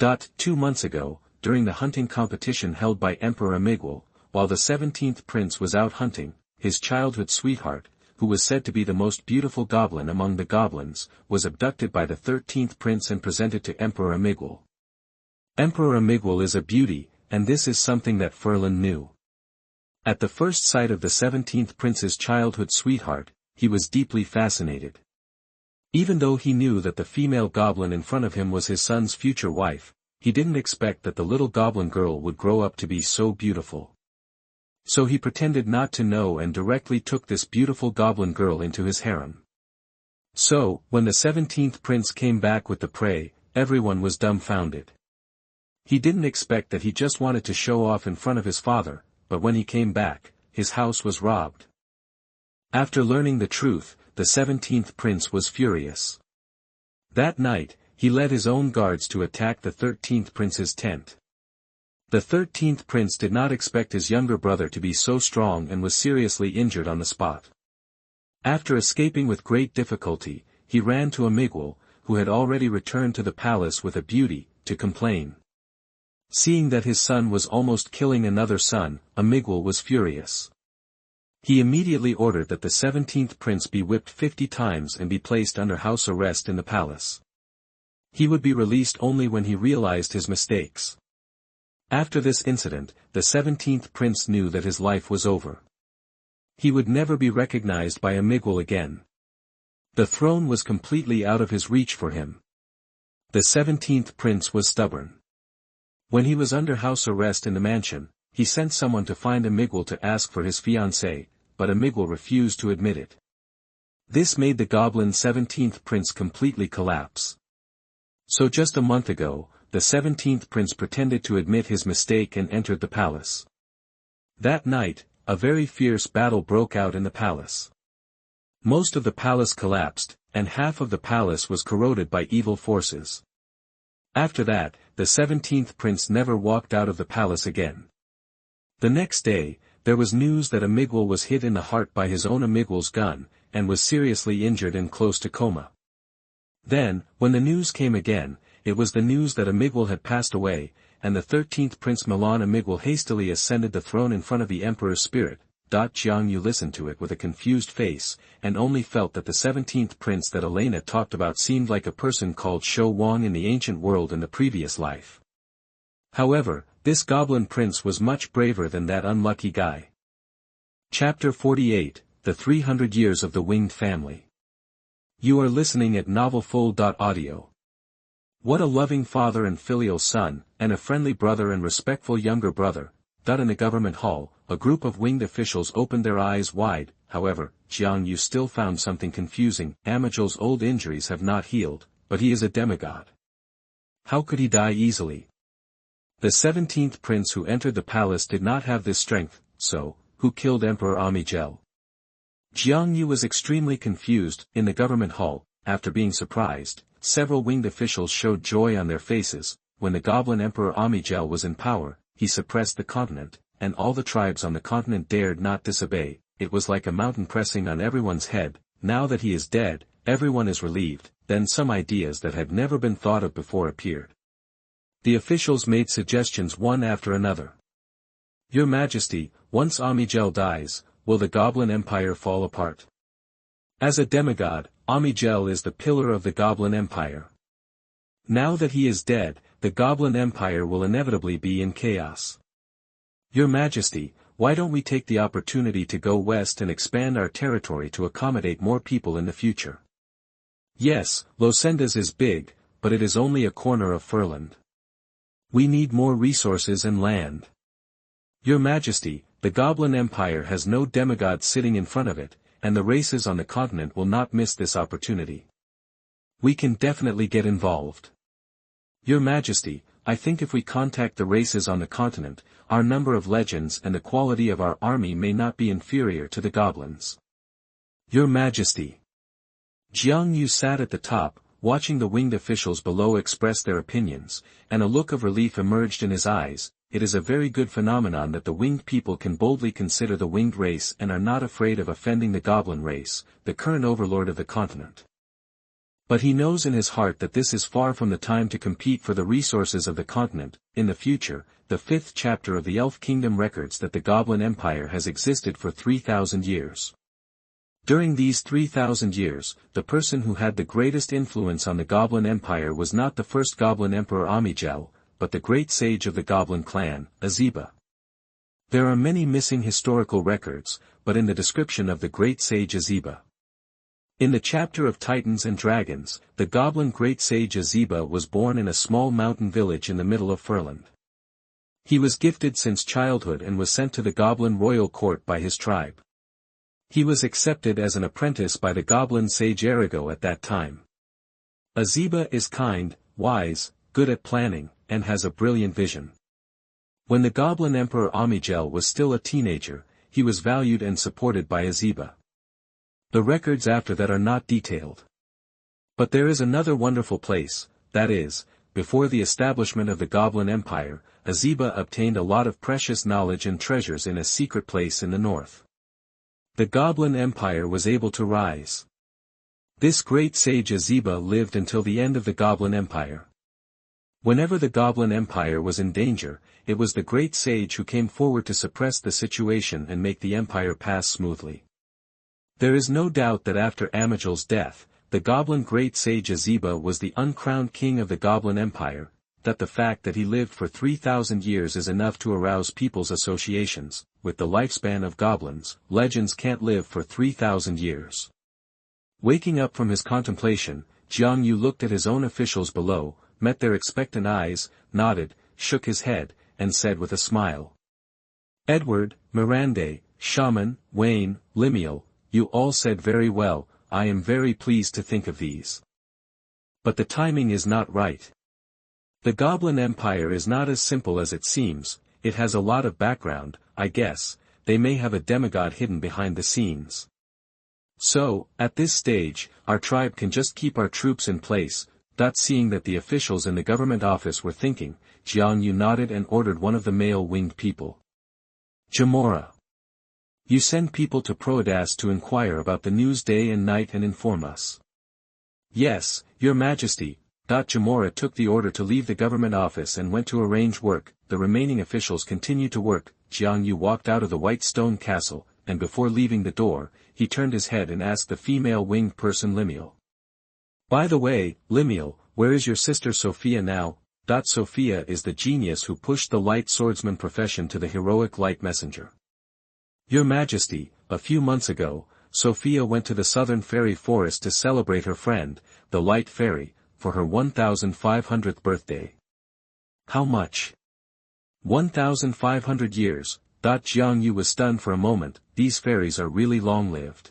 2 months ago, during the hunting competition held by Emperor Amiguel, while the 17th prince was out hunting, his childhood sweetheart, who was said to be the most beautiful goblin among the goblins, was abducted by the 13th prince and presented to Emperor Amiguel. Emperor Amiguel is a beauty, and this is something that Ferlin knew. At the first sight of the 17th prince's childhood sweetheart, he was deeply fascinated. Even though he knew that the female goblin in front of him was his son's future wife, he didn't expect that the little goblin girl would grow up to be so beautiful. So he pretended not to know and directly took this beautiful goblin girl into his harem. So, when the 17th prince came back with the prey, everyone was dumbfounded. He didn't expect that. He just wanted to show off in front of his father, but when he came back, his house was robbed. After learning the truth, the 17th prince was furious. That night, he led his own guards to attack the 13th prince's tent. The 13th prince did not expect his younger brother to be so strong and was seriously injured on the spot. After escaping with great difficulty, he ran to Amiguel, who had already returned to the palace with a beauty, to complain. Seeing that his son was almost killing another son, Amiguel was furious. He immediately ordered that the 17th prince be whipped 50 times and be placed under house arrest in the palace. He would be released only when he realized his mistakes. After this incident, the 17th prince knew that his life was over. He would never be recognized by Amiguel again. The throne was completely out of his reach for him. The 17th prince was stubborn. When he was under house arrest in the mansion, he sent someone to find Amiguel to ask for his fiancée, but Amiguel refused to admit it. This made the Goblin 17th Prince completely collapse. So just a month ago, the 17th Prince pretended to admit his mistake and entered the palace. That night, a very fierce battle broke out in the palace. Most of the palace collapsed, and half of the palace was corroded by evil forces. After that, the 17th Prince never walked out of the palace again. The next day, there was news that Amiguel was hit in the heart by his own Amiguel's gun, and was seriously injured and close to coma. Then, when the news came again, it was the news that Amiguel had passed away, and the 13th Prince Milan Amiguel hastily ascended the throne in front of the Emperor's spirit. Xianyu listened to it with a confused face, and only felt that the 17th Prince that Elena talked about seemed like a person called Xuanhuan in the ancient world in the previous life. However, this Goblin Prince was much braver than that unlucky guy. Chapter 48, The 300 Years of the Winged Family. You are listening at novelfull.audio. What a loving father and filial son, and a friendly brother and respectful younger brother. In the government hall, a group of winged officials opened their eyes wide. However, Xianyu still found something confusing. Amiguel's old injuries have not healed, but he is a demigod. How could he die easily? The 17th Prince who entered the palace did not have this strength, so, who killed Emperor Amiguel? Xianyu was extremely confused. In the government hall, after being surprised, several winged officials showed joy on their faces. When the Goblin Emperor Amiguel was in power, he suppressed the continent, and all the tribes on the continent dared not disobey. It was like a mountain pressing on everyone's head. Now that he is dead, everyone is relieved. Then some ideas that had never been thought of before appeared. The officials made suggestions one after another. Your Majesty, once Amiguel dies, will the Goblin Empire fall apart? As a demigod, Amiguel is the pillar of the Goblin Empire. Now that he is dead, the Goblin Empire will inevitably be in chaos. Your Majesty, why don't we take the opportunity to go west and expand our territory to accommodate more people in the future? Yes, Losendas is big, but it is only a corner of Furland. We need more resources and land. Your Majesty, the Goblin Empire has no demigod sitting in front of it, and the races on the continent will not miss this opportunity. We can definitely get involved. Your Majesty, I think if we contact the races on the continent, our number of legends and the quality of our army may not be inferior to the goblins. Your Majesty. Xianyu sat at the top, watching the winged officials below express their opinions, and a look of relief emerged in his eyes. It is a very good phenomenon that the winged people can boldly consider the winged race and are not afraid of offending the goblin race, the current overlord of the continent. But he knows in his heart that this is far from the time to compete for the resources of the continent. In the future, the 5th chapter of the Elf Kingdom records that the Goblin Empire has existed for 3,000 years. During these 3,000 years, the person who had the greatest influence on the Goblin Empire was not the first Goblin Emperor Amiguel, but the great sage of the Goblin clan, Azeba. There are many missing historical records, but in the description of the great sage Azeba. In the chapter of Titans and Dragons, the Goblin great sage Azeba was born in a small mountain village in the middle of Furland. He was gifted since childhood and was sent to the Goblin royal court by his tribe. He was accepted as an apprentice by the Goblin sage Arago at that time. Azeba is kind, wise, good at planning, and has a brilliant vision. When the Goblin Emperor Amiguel was still a teenager, he was valued and supported by Azeba. The records after that are not detailed. But there is another wonderful place, that is, before the establishment of the Goblin Empire, Azeba obtained a lot of precious knowledge and treasures in a secret place in the north. The Goblin Empire was able to rise. This great sage Azeba lived until the end of the Goblin Empire. Whenever the Goblin Empire was in danger, it was the great sage who came forward to suppress the situation and make the empire pass smoothly. There is no doubt that after Amiguel's death, the Goblin great sage Azeba was the uncrowned king of the Goblin Empire, that the fact that he lived for 3,000 years is enough to arouse people's associations. With the lifespan of goblins, legends can't live for 3,000 years. Waking up from his contemplation, Xianyu looked at his own officials below, met their expectant eyes, nodded, shook his head, and said with a smile. Edward, Mirande, Shaman, Wayne, Lemuel, you all said very well, I am very pleased to think of these. But the timing is not right. The Goblin Empire is not as simple as it seems, it has a lot of background, I guess, they may have a demigod hidden behind the scenes. So, at this stage, our tribe can just keep our troops in place. Seeing that the officials in the government office were thinking, Xuanhuan nodded and ordered one of the male-winged people. Jamora. You send people to Proadas to inquire about the news day and night and inform us. Yes, Your Majesty. Jamora took the order to leave the government office and went to arrange work. The remaining officials continued to work. Xuanhuan walked out of the white stone castle, and before leaving the door, he turned his head and asked the female-winged person Lemuel. By the way, Lemuel, where is your sister Sophia now? Sophia is the genius who pushed the light swordsman profession to the heroic light messenger. Your Majesty, a few months ago, Sophia went to the southern fairy forest to celebrate her friend, the light fairy, for her 1,500th birthday. How much? 1,500 years. Xuanhuan was stunned for a moment, these fairies are really long-lived.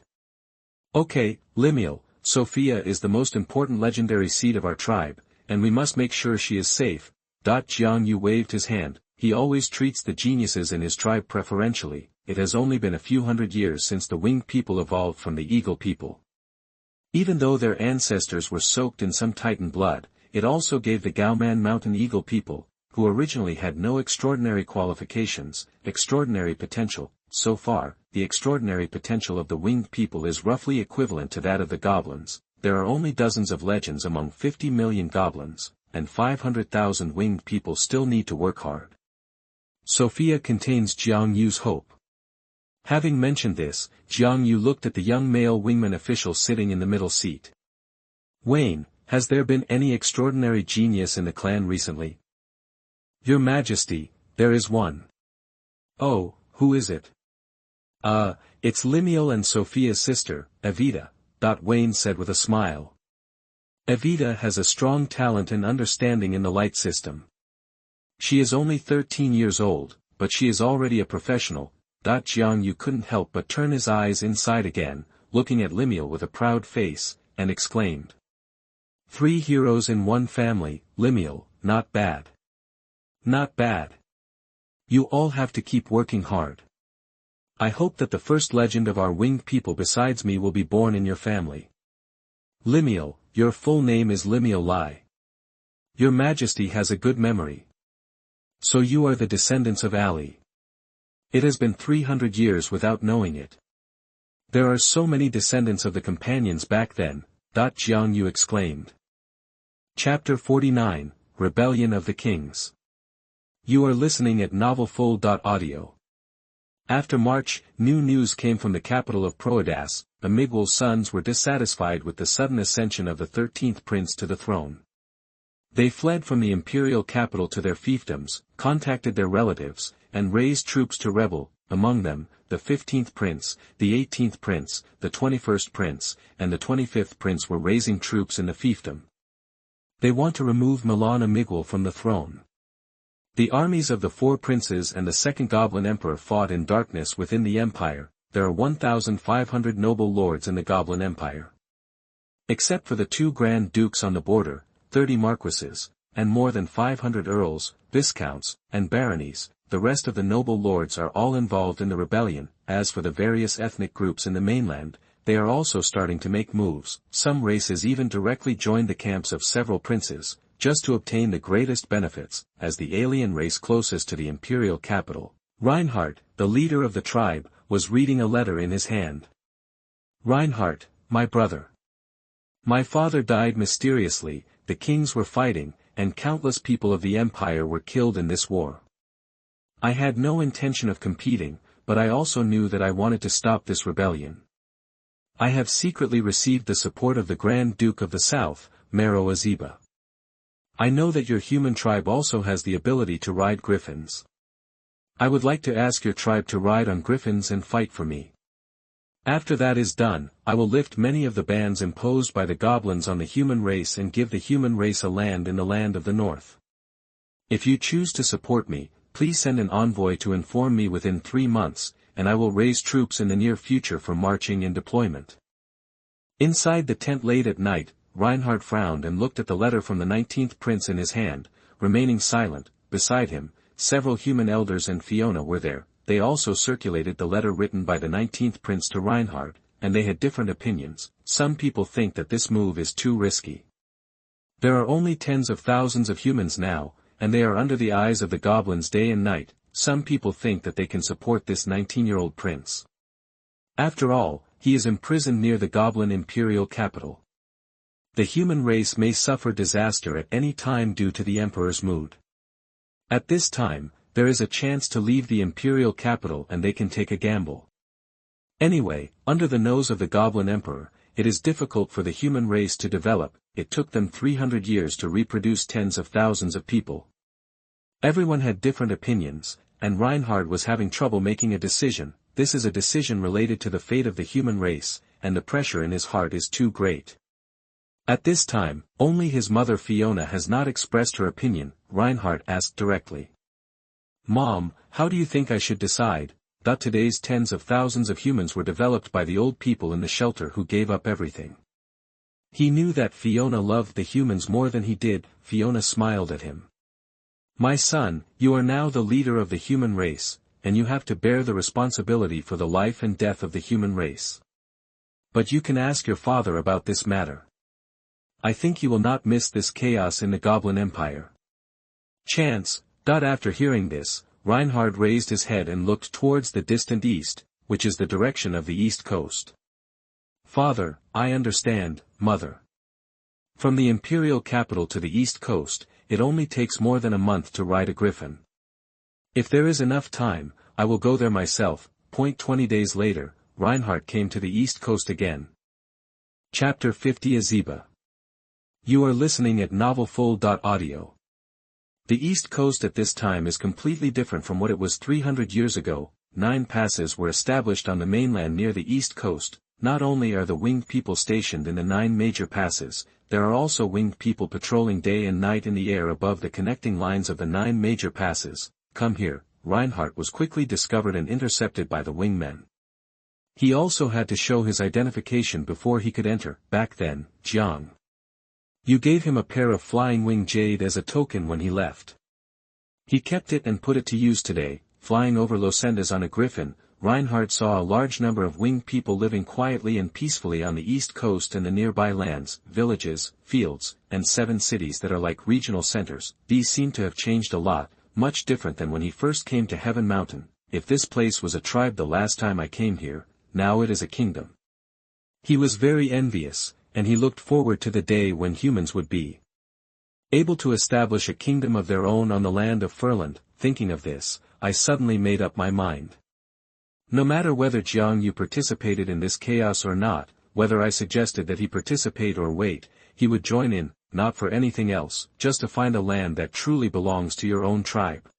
Okay, Lemuel, Sophia is the most important legendary seed of our tribe, and we must make sure she is safe. Xuanhuan waved his hand, he always treats the geniuses in his tribe preferentially, it has only been a few hundred years since the winged people evolved from the eagle people. Even though their ancestors were soaked in some Titan blood, it also gave the Gaoman mountain eagle people, who originally had no extraordinary qualifications, extraordinary potential. So far, the extraordinary potential of the winged people is roughly equivalent to that of the goblins. There are only dozens of legends among 50 million goblins, and 500,000 winged people still need to work hard. Sophia contains Xuanhuan's hope. Having mentioned this, Xuanhuan looked at the young male wingman official sitting in the middle seat. Wayne, has there been any extraordinary genius in the clan recently? Your Majesty, there is one. Oh, who is it? It's Lemuel and Sophia's sister, Evita, Wayne said with a smile. Evita has a strong talent and understanding in the light system. She is only 13 years old, but she is already a professional. Xuanhuan couldn't help but turn his eyes inside again, looking at Lemuel with a proud face, and exclaimed. 3 heroes in one family, Lemuel, not bad. Not bad. You all have to keep working hard. I hope that the first legend of our winged people besides me will be born in your family. Lemuel, your full name is Lemuel Lai. Your Majesty has a good memory. So you are the descendants of Ali. It has been 300 years without knowing it. There are so many descendants of the companions back then, Xuanhuan exclaimed. Chapter 49, Rebellion of the Kings. You are listening at novelfull.audio. After March, new news came from the capital of Proadas. Amiguel's sons were dissatisfied with the sudden ascension of the 13th prince to the throne. They fled from the imperial capital to their fiefdoms, contacted their relatives, and raised troops to rebel, among them, the 15th prince, the 18th prince, the 21st prince, and the 25th prince were raising troops in the fiefdom. They want to remove Milan Amiguel from the throne. The armies of the 4 princes and the second Goblin Emperor fought in darkness within the empire. There are 1,500 noble lords in the Goblin Empire. Except for the 2 Grand Dukes on the border, 30 marquises, and more than 500 earls, viscounts, and baronies, the rest of the noble lords are all involved in the rebellion. As for the various ethnic groups in the mainland, they are also starting to make moves. Some races even directly joined the camps of several princes, just to obtain the greatest benefits. As the alien race closest to the imperial capital, Reinhardt, the leader of the tribe, was reading a letter in his hand. Reinhardt, my brother. My father died mysteriously, the kings were fighting, and countless people of the empire were killed in this war. I had no intention of competing, but I also knew that I wanted to stop this rebellion. I have secretly received the support of the Grand Duke of the South, Maro Azeba. I know that your human tribe also has the ability to ride griffins. I would like to ask your tribe to ride on griffins and fight for me. After that is done, I will lift many of the bans imposed by the goblins on the human race and give the human race a land in the land of the north. If you choose to support me, please send an envoy to inform me within 3 months, and I will raise troops in the near future for marching and deployment. Inside the tent late at night, Reinhardt frowned and looked at the letter from the 19th prince in his hand, remaining silent. Beside him, several human elders and Fiona were there. They also circulated the letter written by the 19th prince to Reinhardt, and they had different opinions. Some people think that this move is too risky. There are only tens of thousands of humans now, and they are under the eyes of the goblins day and night. Some people think that they can support this 19-year-old prince. After all, he is imprisoned near the Goblin Imperial capital. The human race may suffer disaster at any time due to the Emperor's mood. At this time, there is a chance to leave the Imperial capital and they can take a gamble. Anyway, under the nose of the Goblin Emperor, it is difficult for the human race to develop. It took them 300 years to reproduce tens of thousands of people. Everyone had different opinions, and Reinhardt was having trouble making a decision. This is a decision related to the fate of the human race, and the pressure in his heart is too great. At this time, only his mother Fiona has not expressed her opinion. Reinhardt asked directly. Mom, how do you think I should decide? That today's tens of thousands of humans were developed by the old people in the shelter who gave up everything. He knew that Fiona loved the humans more than he did. Fiona smiled at him. My son, you are now the leader of the human race, and you have to bear the responsibility for the life and death of the human race. But you can ask your father about this matter. I think you will not miss this chaos in the Goblin Empire. Chance. After hearing this, Reinhardt raised his head and looked towards the distant east, which is the direction of the east coast. Father, I understand, mother. From the imperial capital to the east coast, it only takes more than a month to ride a griffin. If there is enough time, I will go there myself. 20 days later, Reinhardt came to the east coast again. Chapter 50 Azeba. You are listening at novelfull.audio. The east coast at this time is completely different from what it was 300 years ago. 9 passes were established on the mainland near the east coast. Not only are the winged people stationed in the 9 major passes, there are also winged people patrolling day and night in the air above the connecting lines of the 9 major passes. Come here. Reinhardt was quickly discovered and intercepted by the wingmen. He also had to show his identification before he could enter. Back then, Jiang. You gave him a pair of flying wing jade as a token when he left. He kept it and put it to use today. Flying over Losendas on a griffin, Reinhardt saw a large number of winged people living quietly and peacefully on the east coast and the nearby lands, villages, fields, and 7 cities that are like regional centers. These seem to have changed a lot, much different than when he first came to Heaven Mountain. If this place was a tribe the last time I came here, now it is a kingdom. He was very envious, and he looked forward to the day when humans would be able to establish a kingdom of their own on the land of Furland. Thinking of this, I suddenly made up my mind. No matter whether Jiang Yu participated in this chaos or not, whether I suggested that he participate or wait, he would join in, not for anything else, just to find a land that truly belongs to your own tribe.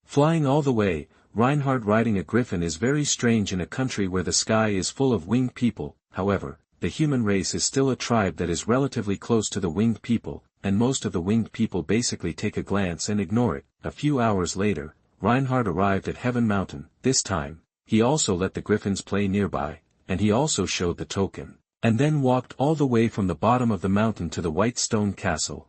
Flying all the way, Reinhardt riding a griffin is very strange in a country where the sky is full of winged people. However, the human race is still a tribe that is relatively close to the winged people, and most of the winged people basically take a glance and ignore it. A few hours later, Reinhardt arrived at Heaven Mountain. This time, he also let the griffins play nearby, and he also showed the token, and then walked all the way from the bottom of the mountain to the white stone castle.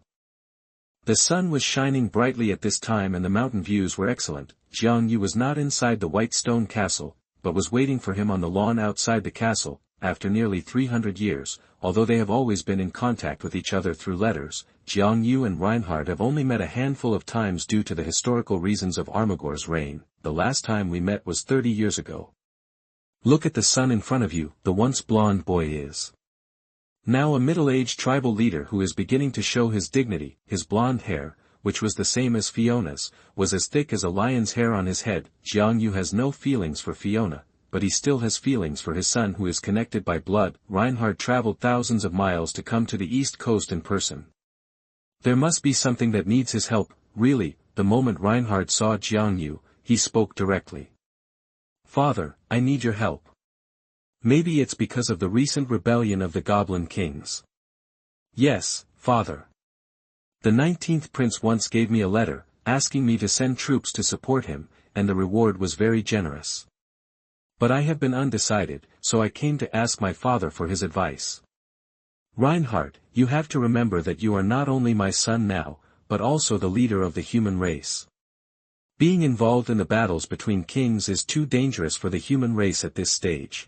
The sun was shining brightly at this time and the mountain views were excellent. Jiang Yu was not inside the white stone castle, but was waiting for him on the lawn outside the castle. After nearly 300 years, although they have always been in contact with each other through letters, Jiang Yu and Reinhardt have only met a handful of times due to the historical reasons of Armagor's reign. The last time we met was 30 years ago. Look at the son in front of you. The once blonde boy is now a middle-aged tribal leader who is beginning to show his dignity. His blonde hair, which was the same as Fiona's, was as thick as a lion's hair on his head. Jiang Yu has no feelings for Fiona, but he still has feelings for his son who is connected by blood. Reinhardt traveled thousands of miles to come to the east coast in person. There must be something that needs his help. Really, the moment Reinhardt saw Jiang Yu, he spoke directly. Father, I need your help. Maybe it's because of the recent rebellion of the Goblin Kings. Yes, father. The 19th prince once gave me a letter, asking me to send troops to support him, and the reward was very generous. But I have been undecided, so I came to ask my father for his advice. Reinhardt, you have to remember that you are not only my son now, but also the leader of the human race. Being involved in the battles between kings is too dangerous for the human race at this stage.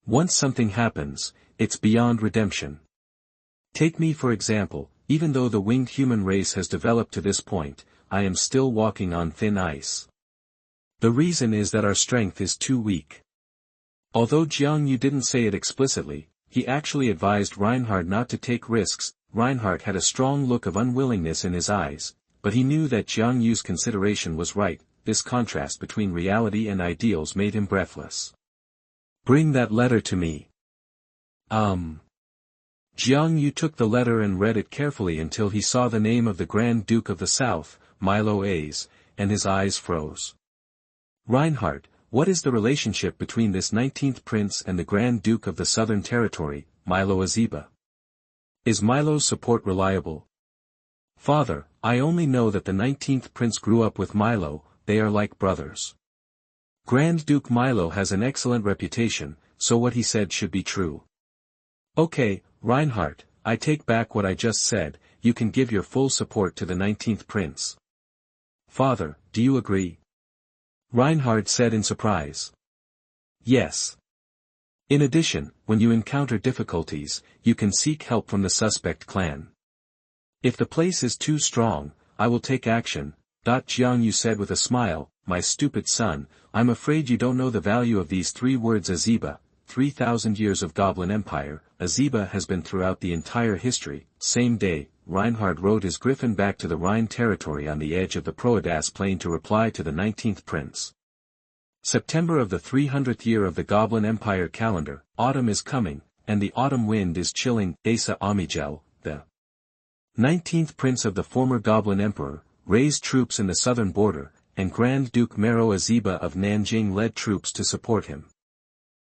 Once something happens, it's beyond redemption. Take me for example, even though the winged human race has developed to this point, I am still walking on thin ice. The reason is that our strength is too weak. Although Xiangyu didn't say it explicitly, he actually advised Reinhardt not to take risks. Reinhardt had a strong look of unwillingness in his eyes, but he knew that Xiangyu's consideration was right. This contrast between reality and ideals made him breathless. Bring that letter to me. Xiangyu took the letter and read it carefully until he saw the name of the Grand Duke of the South, Milo A's, and his eyes froze. Reinhardt, what is the relationship between this 19th prince and the Grand Duke of the Southern Territory, Milo Azeba? Is Milo's support reliable? Father, I only know that the 19th prince grew up with Milo, they are like brothers. Grand Duke Milo has an excellent reputation, so what he said should be true. Okay, Reinhardt, I take back what I just said, you can give your full support to the 19th prince. Father, do you agree? Reinhardt said in surprise. Yes. In addition, when you encounter difficulties, you can seek help from the suspect clan. If the place is too strong, I will take action. Jiangyu said with a smile, my stupid son, I'm afraid you don't know the value of these 3 words Azeba. 3,000 years of Goblin Empire, Azeba has been throughout the entire history. Same day, Reinhardt rode his griffin back to the Rhine territory on the edge of the Proadas plain to reply to the 19th prince. September of the 300th year of the Goblin Empire calendar, autumn is coming, and the autumn wind is chilling. Asa Amiguel, the 19th prince of the former Goblin Emperor, raised troops in the southern border, and Grand Duke Maro Azeba of Nanjing led troops to support him.